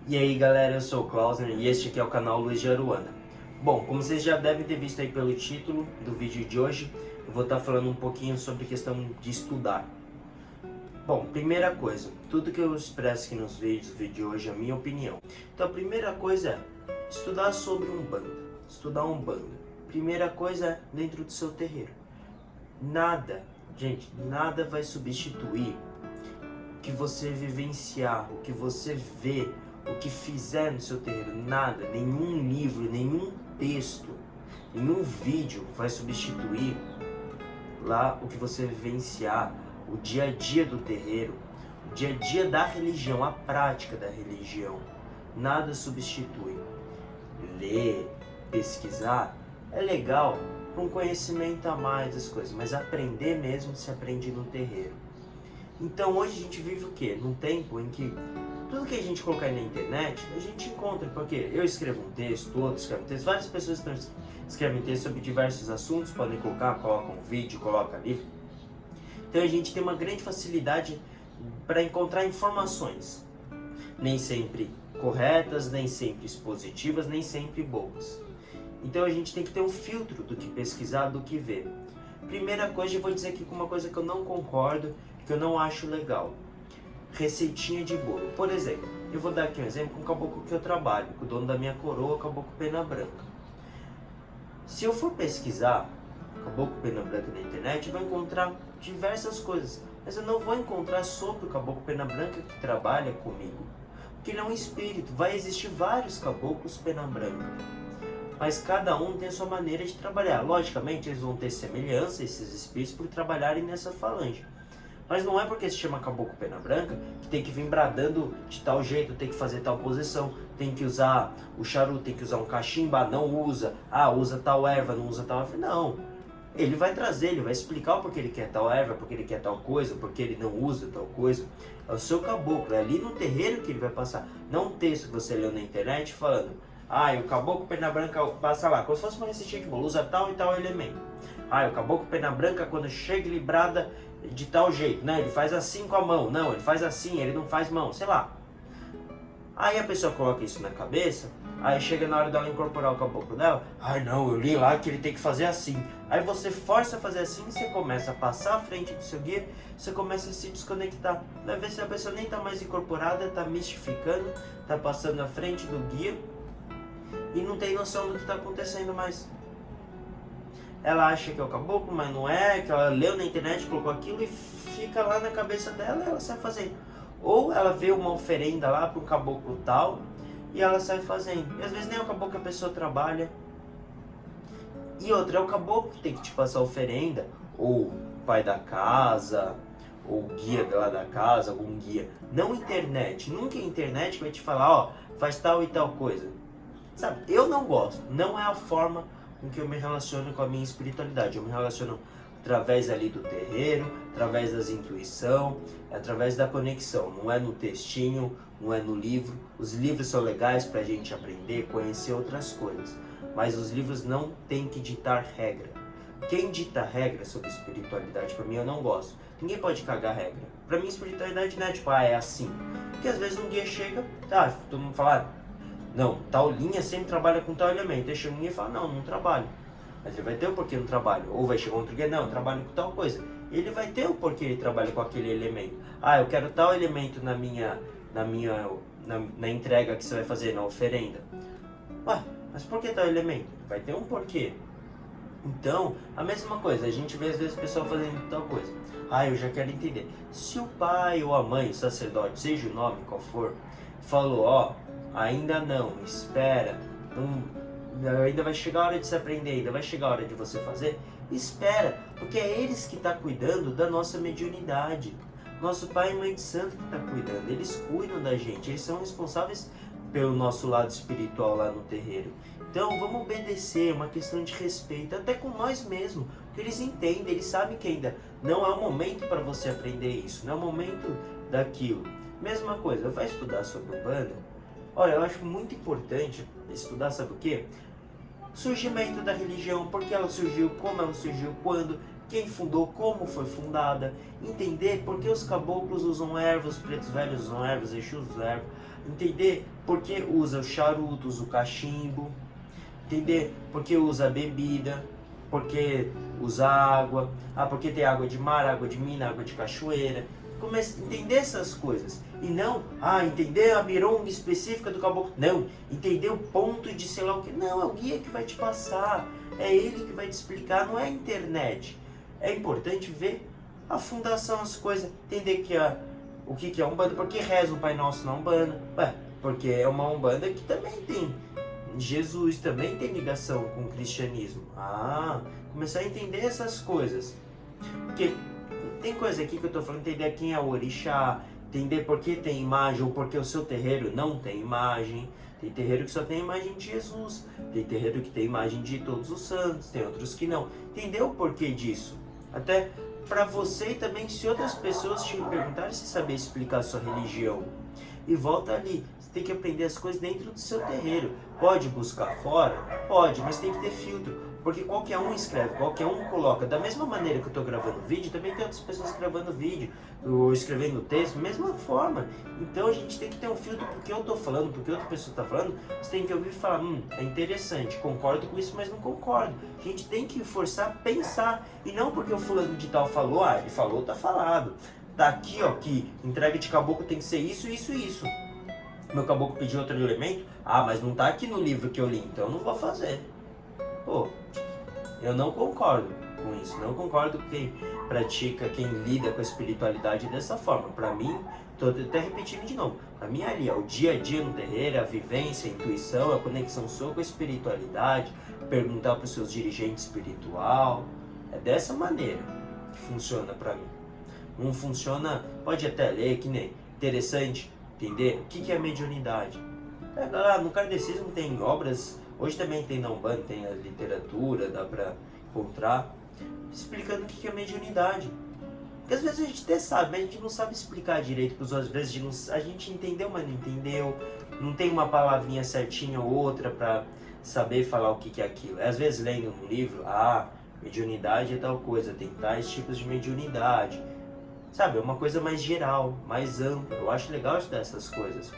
E aí galera, eu sou o Klausner e este aqui é o canal Luz de Aruana. Bom, como vocês já devem ter visto aí pelo título do vídeo de hoje, eu vou estar falando um pouquinho sobre questão de estudar. Bom, primeira coisa, tudo que eu expresso aqui nos vídeos do vídeo de hoje é a minha opinião. Então a primeira coisa é estudar sobre Umbanda, estudar Umbanda. Primeira coisa é dentro do seu terreiro. Nada, gente, nada vai substituir o que você vivenciar, o que você vê, o que fizer no seu terreiro. Nada, nenhum livro, nenhum texto, nenhum vídeo vai substituir lá o que você vivenciar, o dia a dia do terreiro, o dia a dia da religião, a prática da religião. Nada substitui. Ler, pesquisar é legal para um conhecimento a mais das coisas, mas aprender mesmo se aprende no terreiro. Então hoje a gente vive o quê? Num tempo em que tudo que a gente colocar aí na internet, a gente encontra, porque eu escrevo um texto, outro escreve um texto, várias pessoas escrevem texto sobre diversos assuntos, podem colocar, colocam um vídeo, colocam livro. Então a gente tem uma grande facilidade para encontrar informações, nem sempre corretas, nem sempre expositivas, nem sempre boas. Então a gente tem que ter um filtro do que pesquisar, do que ver. Primeira coisa, eu vou dizer aqui com uma coisa que eu não concordo, que eu não acho legal. Receitinha de bolo. Por exemplo, eu vou dar aqui um exemplo com o caboclo que eu trabalho, com o dono da minha coroa, caboclo Pena Branca. Se eu for pesquisar caboclo Pena Branca na internet, eu vou encontrar diversas coisas, mas eu não vou encontrar sobre o caboclo Pena Branca que trabalha comigo, porque ele é um espírito. Vai existir vários caboclos Pena Branca, mas cada um tem a sua maneira de trabalhar. Logicamente, eles vão ter semelhança, esses espíritos, por trabalharem nessa falange. Mas não é porque se chama caboclo Pena Branca que tem que vir bradando de tal jeito, tem que fazer tal posição, tem que usar o charuto, tem que usar um cachimbo, não usa, usa tal erva, não usa tal erva. Não, ele vai trazer, ele vai explicar o porquê ele quer tal erva, porque ele quer tal coisa, porque ele não usa tal coisa. É o seu caboclo, é ali no terreiro que ele vai passar. Não um texto que você leu na internet falando, o caboclo Pena Branca passa lá, como se fosse uma receitinha de bolo, usa tal e tal elemento. O caboclo Pena Branca, quando chega, ele brada de tal jeito, né? Ele faz assim com a mão, não, ele faz assim, ele não faz mão, sei lá. Aí a pessoa coloca isso na cabeça, aí chega na hora dela incorporar o caboclo dela, não, eu li lá que ele tem que fazer assim. Aí você força a fazer assim, você começa a passar à frente do seu guia, você começa a se desconectar. Vai ver se a pessoa nem tá mais incorporada, tá mistificando, tá passando à frente do guia e não tem noção do que tá acontecendo mais. Ela acha que é o caboclo, mas não é, que ela leu na internet, colocou aquilo e fica lá na cabeça dela e ela sai fazendo. Ou ela vê uma oferenda lá para um caboclo tal e ela sai fazendo. E às vezes nem é o caboclo que a pessoa trabalha. E outra, é o caboclo que tem que te passar a oferenda, ou o pai da casa, ou o guia lá da casa, algum guia. Não internet, nunca é internet que vai te falar, faz tal e tal coisa. Sabe, eu não gosto, não é a forma com que eu me relaciono com a minha espiritualidade. Eu me relaciono através ali do terreiro, através das intuição, através da conexão. Não é no textinho, não é no livro. Os livros são legais para a gente aprender, conhecer outras coisas, mas os livros não têm que ditar regra. Quem dita regra sobre espiritualidade, para mim, eu não gosto. Ninguém pode cagar regra. Para mim, espiritualidade não é tipo, é assim. Porque às vezes um dia chega, todo mundo fala, não, tal linha sempre trabalha com tal elemento. Aí chega um guia e fala, não trabalho. Mas ele vai ter o porquê no trabalho. Ou vai chegar outro guia, não, eu trabalho com tal coisa. Ele vai ter o porquê ele trabalha com aquele elemento. Eu quero tal elemento na entrega que você vai fazer, na oferenda. Mas por que tal elemento? Vai ter um porquê. Então, a mesma coisa, a gente vê às vezes o pessoal fazendo tal coisa. Eu já quero entender. Se o pai ou a mãe, o sacerdote, seja o nome qual for, falou, ainda não, espera, ainda vai chegar a hora de se aprender, ainda vai chegar a hora de você fazer, espera, porque é eles que estão cuidando da nossa mediunidade. Nosso pai e mãe de santo que estão cuidando, eles cuidam da gente, eles são responsáveis pelo nosso lado espiritual lá no terreiro. Então vamos obedecer, é uma questão de respeito, até com nós mesmos, porque eles entendem, eles sabem que ainda não é o momento para você aprender isso, não é o momento daquilo. Mesma coisa, vai estudar sobre Umbanda? Olha, eu acho muito importante estudar, sabe o quê? Surgimento da religião, por que ela surgiu, como ela surgiu, quando, quem fundou, como foi fundada, entender por que os caboclos usam ervas, os pretos velhos usam ervas, Exus usam ervas, entender por que usa o charuto, usa o cachimbo, entender por que usa a bebida, por que usa água, porque tem água de mar, água de mina, água de cachoeira. Entender essas coisas e não entender a mironga específica do caboclo, não, entender o ponto de sei lá o que, não, é o guia que vai te passar, é ele que vai te explicar, não é a internet. É importante ver a fundação, as coisas, entender que o que é Umbanda, por que reza o Pai Nosso na Umbanda, porque é uma Umbanda que também tem Jesus, também tem ligação com o cristianismo. Começar a entender essas coisas, porque tem coisa aqui que eu tô falando, entender quem é o orixá, entender por que tem imagem ou por que o seu terreiro não tem imagem. Tem terreiro que só tem imagem de Jesus, tem terreiro que tem imagem de todos os santos, tem outros que não. Entender o porquê disso? Até para você e também se outras pessoas te perguntarem, se saber explicar a sua religião. E volta ali, você tem que aprender as coisas dentro do seu terreiro. Pode buscar fora? Pode, mas tem que ter filtro. Porque qualquer um escreve, qualquer um coloca. Da mesma maneira que eu estou gravando vídeo, também tem outras pessoas gravando vídeo, ou escrevendo texto, mesma forma. Então a gente tem que ter um filtro porque eu estou falando, porque outra pessoa está falando. Você tem que ouvir e falar, é interessante, concordo com isso, mas não concordo. A gente tem que forçar a pensar. E não porque o fulano de tal falou, ele falou, tá falado. Tá aqui, que entrega de caboclo tem que ser isso, isso e isso. Meu caboclo pediu outro elemento, mas não tá aqui no livro que eu li, então eu não vou fazer. Eu não concordo com isso, não concordo com quem pratica, quem lida com a espiritualidade dessa forma. Para mim, tô até repetindo de novo, para mim ali, o dia a dia no terreiro, a vivência, a intuição, a conexão sua com a espiritualidade, perguntar para os seus dirigentes espiritual, é dessa maneira que funciona para mim. Não funciona, pode até ler, que nem interessante, entender o que é mediunidade. Pega lá, no kardecismo tem obras. Hoje também tem na Umbanda, tem a literatura, dá pra encontrar, explicando o que é mediunidade. Porque às vezes a gente até sabe, mas a gente não sabe explicar direito, porque às vezes a gente entendeu, mas não entendeu, não tem uma palavrinha certinha ou outra pra saber falar o que é aquilo. Às vezes lendo um livro, mediunidade é tal coisa, tem tais tipos de mediunidade. Sabe, é uma coisa mais geral, mais ampla. Eu acho legal estudar essas coisas.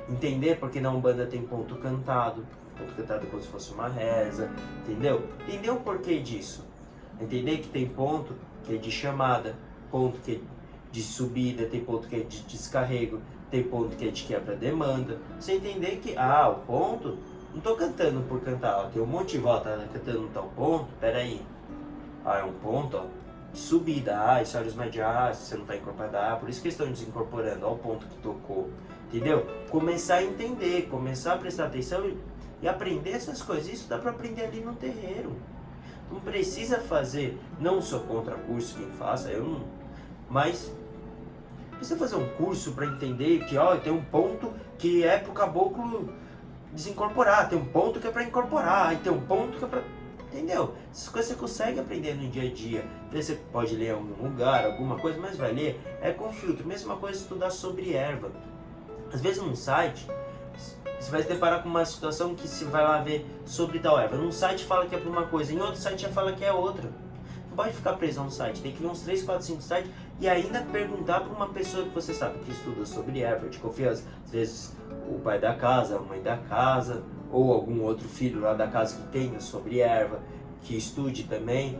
Entender porque na Umbanda tem ponto cantado como se fosse uma reza, entendeu? Entender o porquê disso. Entender que tem ponto que é de chamada, ponto que é de subida, tem ponto que é de descarrego, tem ponto que é de quebra-demanda. Você entender que, o ponto, não tô cantando por cantar, tem um monte de volta, tá cantando tal ponto, peraí. É um ponto, de subida, isso olhos mediais, você não tá incorporado, por isso que eles estão desincorporando, o ponto que tocou, entendeu? Começar a entender, começar a prestar atenção e aprender essas coisas. Isso dá para aprender ali no terreiro. Não precisa fazer, não sou contra curso, quem faça, eu não. Mas precisa fazer um curso para entender que tem um ponto que é pro caboclo desincorporar, tem um ponto que é para incorporar, e tem um ponto que é para. Entendeu? Essas coisas você consegue aprender no dia a dia. Você pode ler em algum lugar, alguma coisa, mas vai ler com filtro. Mesma coisa estudar sobre erva. Às vezes num site você vai se deparar com uma situação que você vai lá ver sobre tal erva. Num site fala que é para uma coisa, em outro site já fala que é outra. Não pode ficar preso a um site, tem que ver uns 3, 4, 5 sites e ainda perguntar para uma pessoa que você sabe que estuda sobre erva, de confiança. Às vezes o pai da casa, a mãe da casa, ou algum outro filho lá da casa que tenha sobre erva, que estude também.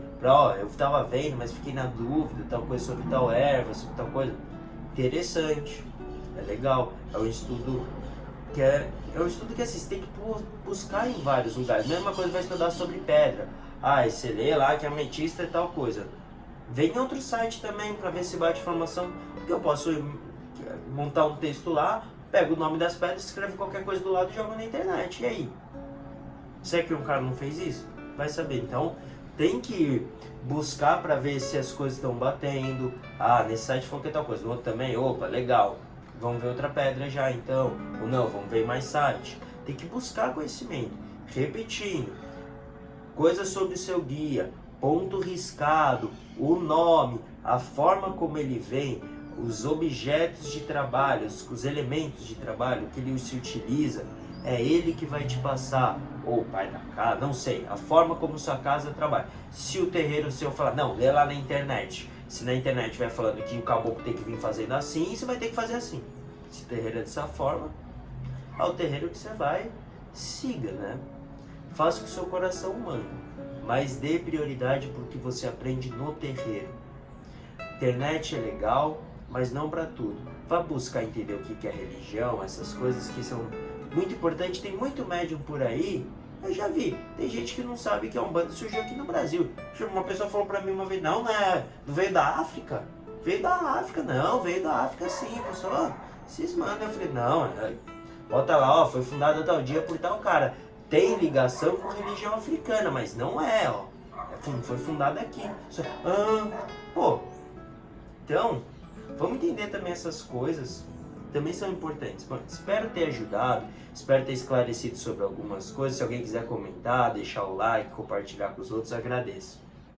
Eu estava vendo, mas fiquei na dúvida, tal coisa sobre tal erva, sobre tal coisa. Interessante, é legal, é um estudo que assim, você tem que buscar em vários lugares. Mesma coisa vai estudar sobre pedra. Você lê lá que a ametista é tal coisa. Vem em outro site também para ver se bate informação. Porque eu posso montar um texto lá, pego o nome das pedras, escrevo qualquer coisa do lado e jogo na internet. E aí? Será que um cara não fez isso? Vai saber. Então tem que buscar para ver se as coisas estão batendo. Nesse site falou que é tal coisa. No outro também, opa, legal. Vamos ver outra pedra já então, ou não, vamos ver mais site. Tem que buscar conhecimento, repetindo, coisas sobre o seu guia, ponto riscado, o nome, a forma como ele vem, os objetos de trabalho, os elementos de trabalho que ele se utiliza, é ele que vai te passar, ou o pai da casa, não sei, a forma como sua casa trabalha. Se o terreiro seu falar, não, lê lá na internet. Se na internet vai falando que o caboclo tem que vir fazendo assim, você vai ter que fazer assim. Se o terreiro é dessa forma, é o terreiro que você vai, siga, né? Faça o que o seu coração manda, mas dê prioridade para o que você aprende no terreiro. Internet é legal, mas não para tudo. Vá buscar entender o que é religião, essas coisas que são muito importantes. Tem muito médium por aí, eu já vi. Tem gente que não sabe que a Umbanda surgiu aqui no Brasil. Uma pessoa falou para mim uma vez, não veio da África? Veio da África, não, veio da África sim, pessoal. Cismando, eu falei, não, bota lá, ó, foi fundada tal dia por tal cara. Tem ligação com religião africana, mas não é, ó. Foi fundada aqui. Pô, então, vamos entender também essas coisas, também são importantes. Bom, espero ter ajudado, espero ter esclarecido sobre algumas coisas. Se alguém quiser comentar, deixar o like, compartilhar com os outros, agradeço.